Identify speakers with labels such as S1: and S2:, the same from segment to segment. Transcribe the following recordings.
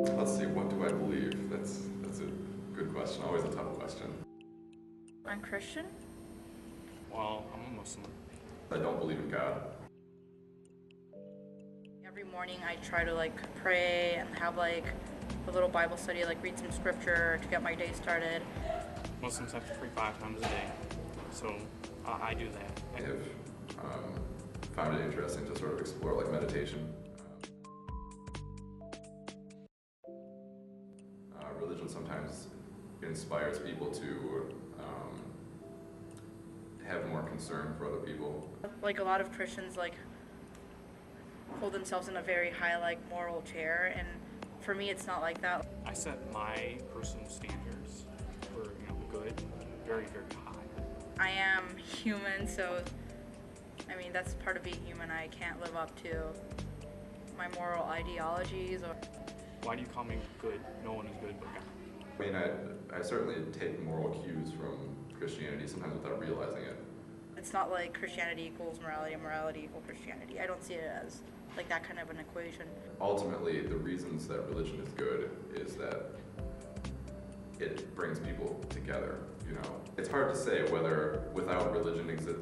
S1: Let's see, what do I believe? That's a good question, always a tough question.
S2: I'm Christian.
S3: Well, I'm a Muslim.
S1: I don't believe in God.
S2: Every morning I try to pray and have a little Bible study, read some scripture to get my day started.
S3: Muslims have to pray 5 times a day, so I do that.
S1: I have found it interesting to sort of explore meditation. Religion sometimes inspires people to have more concern for other people.
S2: A lot of Christians hold themselves in a very high moral chair, and for me it's not like that.
S3: I set my personal standards for good very, very high.
S2: I am human, so that's part of being human. I can't live up to my moral ideologies.
S3: Why do you call me good? No one is good but God.
S1: I mean, I certainly take moral cues from Christianity, sometimes without realizing it.
S2: It's not like Christianity equals morality and morality equals Christianity. I don't see it as that kind of an equation.
S1: Ultimately, the reasons that religion is good is that it brings people together, It's hard to say whether without religion exist,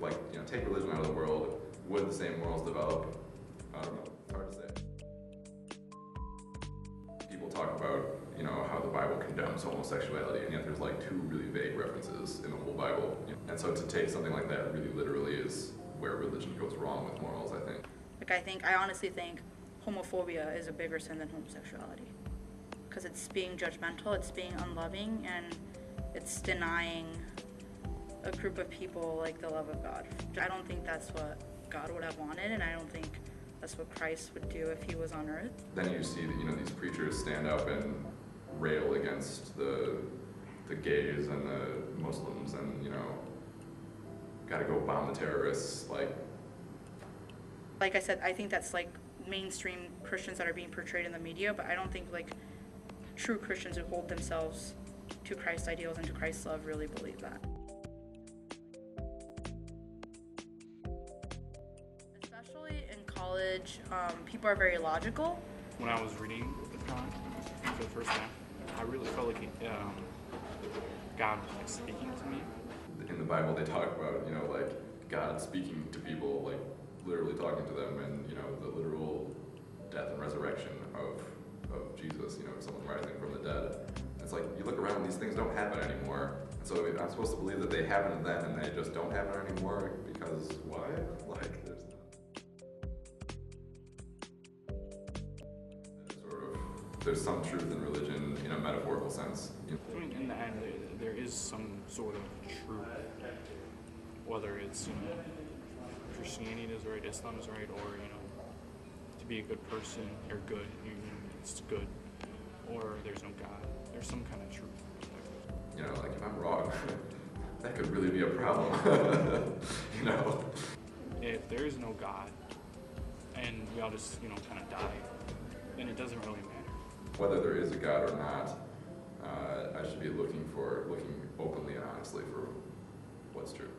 S1: take religion out of the world, would the same morals develop? I don't know, it's hard to say. People talk about, how the Bible condemns homosexuality, and yet there's 2 really vague references in the whole Bible. And so to take something like that really literally is where religion goes wrong with morals, I think.
S2: I honestly think homophobia is a bigger sin than homosexuality. Because it's being judgmental, it's being unloving, and it's denying a group of people the love of God. I don't think that's what God would have wanted, and I don't think that's what Christ would do if he was on earth.
S1: Then you see that, these preachers stand up and rail against the gays and the Muslims and, gotta go bomb the terrorists,
S2: Like I said, I think that's mainstream Christians that are being portrayed in the media, but I don't think true Christians who hold themselves to Christ's ideals and to Christ's love really believe that. Especially in college, people are very logical.
S3: When I was reading the Quran for the first time, I really felt like God was speaking to me.
S1: In the Bible, they talk about, God speaking to people, literally talking to them, and, the literal death and resurrection of Jesus, someone rising from the dead. It's you look around and these things don't happen anymore. And so I'm supposed to believe that they happened then and they just don't happen anymore because why? There's some truth in religion in a metaphorical sense.
S3: I mean, in the end, there is some sort of truth, whether it's Christianity is right, Islam is right, or to be a good person, you're good, it's good, or there's no God. There's some kind of truth.
S1: If I'm wrong, that could really be a problem.
S3: If there is no God, and we all just kind of die, then it doesn't really matter.
S1: Whether there is a God or not, I should be looking openly and honestly for what's true.